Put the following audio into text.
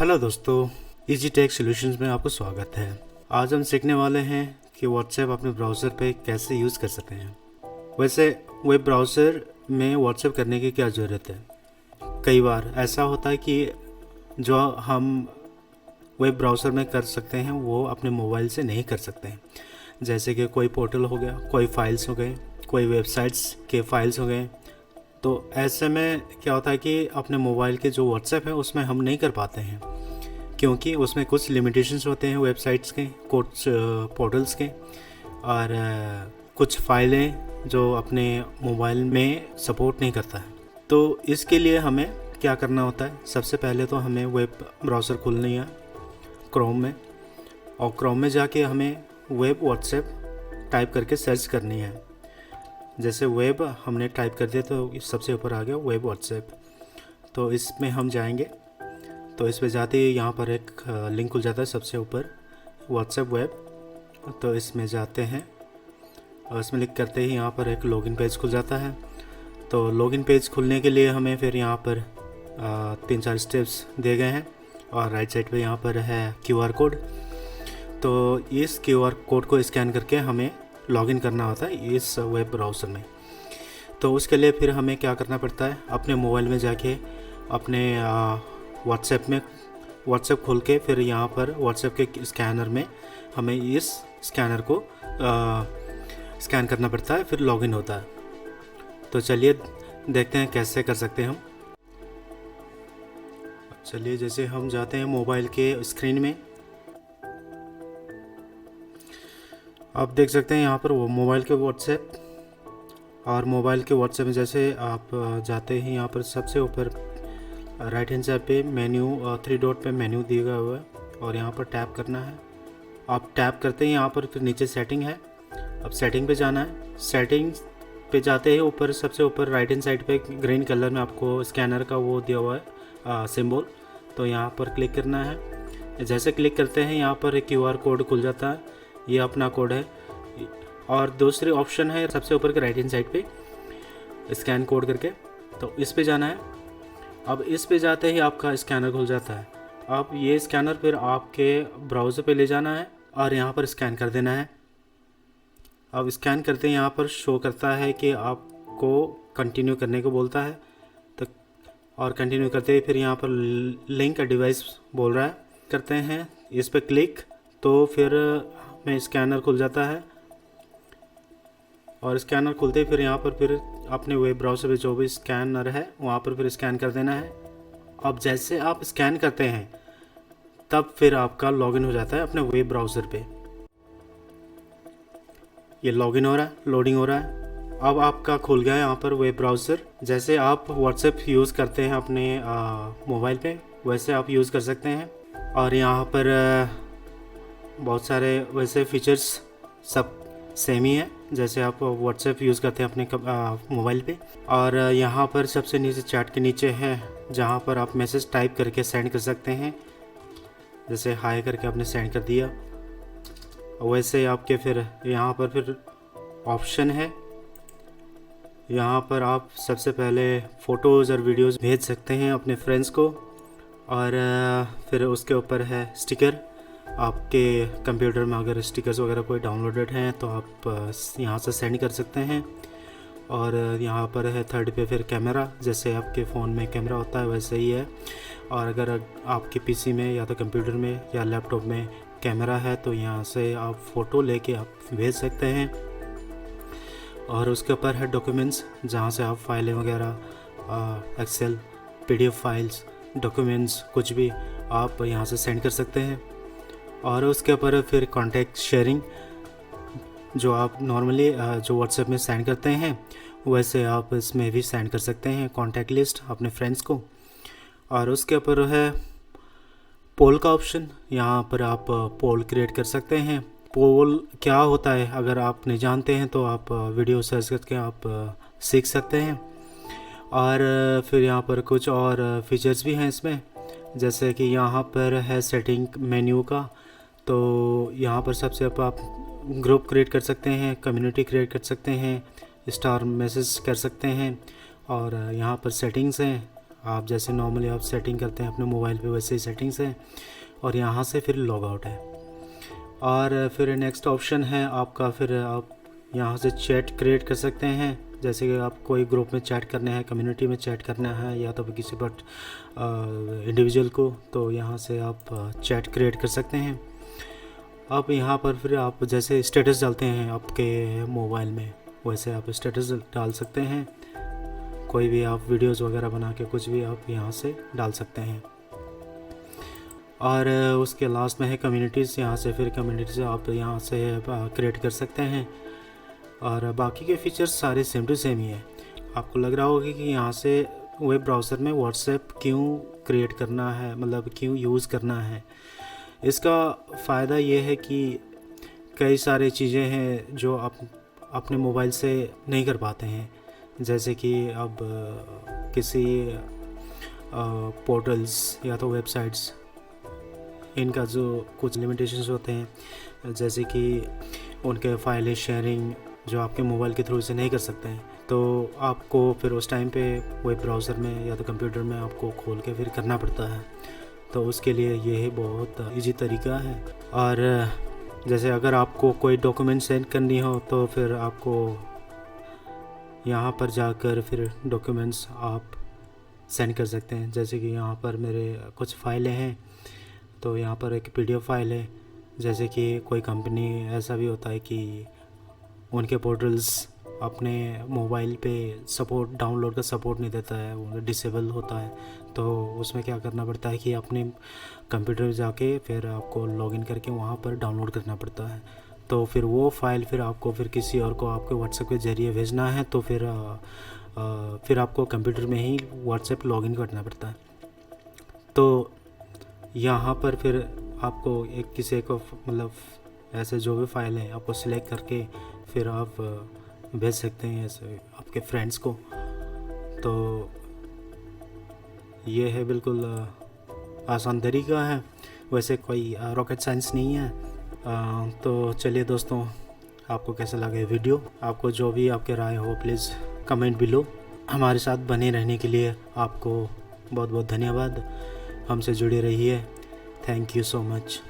Hello दोस्तों, easy take solutions में आपको स्वागत है। आज हम सीखने वाले हैं कि व्हाट्सएप अपने ब्राउज़र पे कैसे यूज़ कर सकते हैं। वैसे वेब ब्राउज़र में व्हाट्सएप करने की क्या ज़रूरत है। कई बार ऐसा होता है कि जो हम वेब ब्राउज़र में कर सकते हैं वो अपने मोबाइल से नहीं कर सकते हैं। जैसे कि कोई पोर्टल हो गया, कोई फाइल्स हो गए, कोई वेबसाइट्स के फाइल्स हो गए। तो ऐसे में क्या होता है कि अपने मोबाइल के जो व्हाट्सएप है उसमें हम नहीं कर पाते हैं, क्योंकि उसमें कुछ लिमिटेशंस होते हैं वेबसाइट्स के, कुछ पोर्टल्स के, और कुछ फाइलें जो अपने मोबाइल में सपोर्ट नहीं करता है। तो इसके लिए हमें क्या करना होता है, सबसे पहले तो हमें वेब ब्राउज़र खोलनी है क्रोम में, और क्रोम में जाके हमें वेब व्हाट्सएप टाइप करके सर्च करनी है। जैसे वेब हमने टाइप कर दिया तो सबसे ऊपर आ गया वेब व्हाट्सएप। तो इसमें हम जाएंगे, तो इस पे जाते ही यहाँ पर एक लिंक खुल जाता है सबसे ऊपर, व्हाट्सएप वेब। तो इसमें जाते हैं और इसमें क्लिक करते ही यहाँ पर एक लॉगिन पेज खुल जाता है। तो लॉगिन पेज खुलने के लिए हमें फिर यहाँ पर 3-4 स्टेप्स दिए गए हैं, और राइट साइड पे यहाँ पर है QR कोड। तो इस QR कोड को स्कैन करके हमें लॉगिन करना होता है इस वेब ब्राउज़र में। तो उसके लिए फिर हमें क्या करना पड़ता है, अपने मोबाइल में जाके अपने व्हाट्सएप खोल के फिर यहाँ पर व्हाट्सएप के स्कैनर में हमें इस स्कैनर को स्कैन करना पड़ता है, फिर लॉगिन होता है। तो चलिए देखते हैं कैसे कर सकते हैं हम। चलिए, जैसे हम जाते हैं मोबाइल के स्क्रीन में, आप देख सकते हैं यहाँ पर वो मोबाइल के व्हाट्सएप, और मोबाइल के व्हाट्सएप में जैसे आप जाते हैं यहाँ पर सबसे ऊपर राइट हैंड साइड पे मेन्यू 3 डॉट पे मेन्यू दिया हुआ है, और यहाँ पर टैप करना है। आप टैप करते हैं यहाँ पर, फिर नीचे सेटिंग है, अब सेटिंग पे जाना है। सेटिंग पे जाते ही ऊपर सबसे ऊपर राइट हैंड साइड पे ग्रीन कलर में आपको स्कैनर का वो दिया हुआ है सिंबल, तो यहाँ पर क्लिक करना है। जैसे क्लिक करते हैं यहाँ पर एक QR कोड खुल जाता है, ये अपना कोड है। और दूसरी ऑप्शन है सबसे ऊपर के राइट हैंड साइड पे स्कैन कोड करके, तो इस पे जाना है। अब इस पे जाते ही आपका स्कैनर खुल जाता है। अब ये स्कैनर फिर आपके ब्राउज़र पे ले जाना है और यहाँ पर स्कैन कर देना है। अब स्कैन करते ही यहाँ पर शो करता है कि आपको कंटिन्यू करने को बोलता है, तो और कंटिन्यू करते ही फिर यहाँ पर लिंक डिवाइस बोल रहा है, करते हैं इस पर क्लिक, तो फिर में स्कैनर खुल जाता है। और स्कैनर खुलते ही फिर यहाँ पर फिर अपने वेब ब्राउज़र पे जो भी स्कैनर है वहाँ पर फिर स्कैन कर देना है। अब जैसे आप स्कैन करते हैं तब फिर आपका लॉगिन हो जाता है अपने वेब ब्राउज़र पे। ये लॉगिन हो रहा है, लोडिंग हो रहा है। अब आपका खुल गया है यहाँ पर वेब ब्राउज़र। जैसे आप व्हाट्सएप यूज़ करते हैं अपने मोबाइल पे, वैसे आप यूज़ कर सकते हैं। और यहाँ पर बहुत सारे वैसे फीचर्स सब सेम ही है जैसे आप व्हाट्सएप यूज़ करते हैं अपने मोबाइल पे। और यहाँ पर सबसे नीचे चैट के नीचे है जहाँ पर आप मैसेज टाइप करके सेंड कर सकते हैं। जैसे हाय करके आपने सेंड कर दिया, वैसे आपके फिर यहाँ पर फिर ऑप्शन है, यहाँ पर आप सबसे पहले फ़ोटोज़ और वीडियोज़ भेज सकते हैं अपने फ्रेंड्स को। और फिर उसके ऊपर है स्टिकर। आपके कंप्यूटर में अगर स्टिकर्स वगैरह कोई डाउनलोडेड हैं तो आप यहाँ से सेंड कर सकते हैं। और यहाँ पर है थर्ड पे फिर कैमरा, जैसे आपके फ़ोन में कैमरा होता है वैसे ही है। और अगर आपके पीसी में या तो कंप्यूटर में या लैपटॉप में कैमरा है तो यहाँ से आप फ़ोटो लेके आप भेज सकते हैं। और उसके ऊपर है डॉक्यूमेंट्स, जहाँ से आप फाइलें वगैरह एक्सेल, PDF फाइल्स, डॉक्यूमेंट्स कुछ भी आप यहाँ से सेंड कर सकते हैं। और उसके ऊपर फिर कॉन्टैक्ट शेयरिंग, जो आप नॉर्मली जो व्हाट्सएप में सेंड करते हैं वैसे आप इसमें भी सेंड कर सकते हैं कॉन्टैक्ट लिस्ट अपने फ्रेंड्स को। और उसके ऊपर है पोल का ऑप्शन, यहाँ पर आप पोल क्रिएट कर सकते हैं। पोल क्या होता है अगर आप नहीं जानते हैं तो आप वीडियो सर्च करके आप सीख सकते हैं। और फिर यहाँ पर कुछ और फीचर्स भी हैं इसमें, जैसे कि यहाँ पर है सेटिंग मेन्यू का, तो यहाँ पर सबसे आप ग्रुप क्रिएट कर सकते हैं, कम्युनिटी क्रिएट कर सकते हैं, स्टार मैसेज कर सकते हैं। और यहाँ पर सेटिंग्स हैं, आप जैसे नॉर्मली आप सेटिंग करते हैं अपने मोबाइल पे वैसे ही सेटिंग्स हैं, और यहाँ से फिर लॉग आउट है। और फिर नेक्स्ट ऑप्शन है आपका, फिर आप यहाँ से चैट क्रिएट कर सकते हैं। जैसे कि आप कोई ग्रुप में चैट करना है, कम्युनिटी में चैट करना है, या तो फिर किसी बट इंडिविजुअल को, तो यहाँ से आप चैट क्रिएट कर सकते हैं। अब यहाँ पर फिर आप जैसे स्टेटस डालते हैं आपके मोबाइल में, वैसे आप स्टेटस डाल सकते हैं। कोई भी आप वीडियोस वगैरह बना के कुछ भी आप यहाँ से डाल सकते हैं। और उसके लास्ट में है कम्युनिटीज़। यहाँ से फिर कम्युनिटीज़ आप यहाँ से क्रिएट कर सकते हैं। और बाकी के फीचर्स सारे सेम टू सेम ही है। आपको लग रहा होगा कि यहाँ से वेब ब्राउज़र में व्हाट्सएप क्यों क्रिएट करना है, मतलब क्यों यूज़ करना है। इसका फ़ायदा ये है कि कई सारी चीज़ें हैं जो आप अपने मोबाइल से नहीं कर पाते हैं। जैसे कि अब किसी पोर्टल्स या तो वेबसाइट्स, इनका जो कुछ लिमिटेशंस होते हैं, जैसे कि उनके फाइलें शेयरिंग जो आपके मोबाइल के थ्रू से नहीं कर सकते हैं, तो आपको फिर उस टाइम पे वेब ब्राउज़र में या तो कंप्यूटर में आपको खोल के फिर करना पड़ता है। तो उसके लिए ये बहुत इजी तरीका है। और जैसे अगर आपको कोई डॉक्यूमेंट सेंड करनी हो तो फिर आपको यहाँ पर जाकर फिर डॉक्यूमेंट्स आप सेंड कर सकते हैं। जैसे कि यहाँ पर मेरे कुछ फ़ाइलें हैं, तो यहाँ पर एक PDF फाइल है। जैसे कि कोई कंपनी, ऐसा भी होता है कि उनके पोर्टल्स अपने मोबाइल पे सपोर्ट, डाउनलोड का सपोर्ट नहीं देता है, वो डिसेबल होता है। तो उसमें क्या करना पड़ता है कि अपने कंप्यूटर में जाके फिर आपको लॉगिन करके वहाँ पर डाउनलोड करना पड़ता है। तो फिर वो फाइल फिर आपको फिर किसी और को आपके व्हाट्सएप के ज़रिए भेजना है, तो फिर आपको कंप्यूटर में ही व्हाट्सएप लॉगिन करना पड़ता है। तो यहाँ पर फिर आपको एक किसी को, मतलब ऐसे जो भी फाइल है आपको सिलेक्ट करके फिर आप भेज सकते हैं ऐसे आपके फ्रेंड्स को। तो ये है बिल्कुल आसान तरीका है, वैसे कोई रॉकेट साइंस नहीं है। तो चलिए दोस्तों, आपको कैसा लगा ये वीडियो? आपको जो भी आपके राय हो प्लीज़ कमेंट बिलो। हमारे साथ बने रहने के लिए आपको बहुत बहुत धन्यवाद। हमसे जुड़े रहिए। Thank you so much.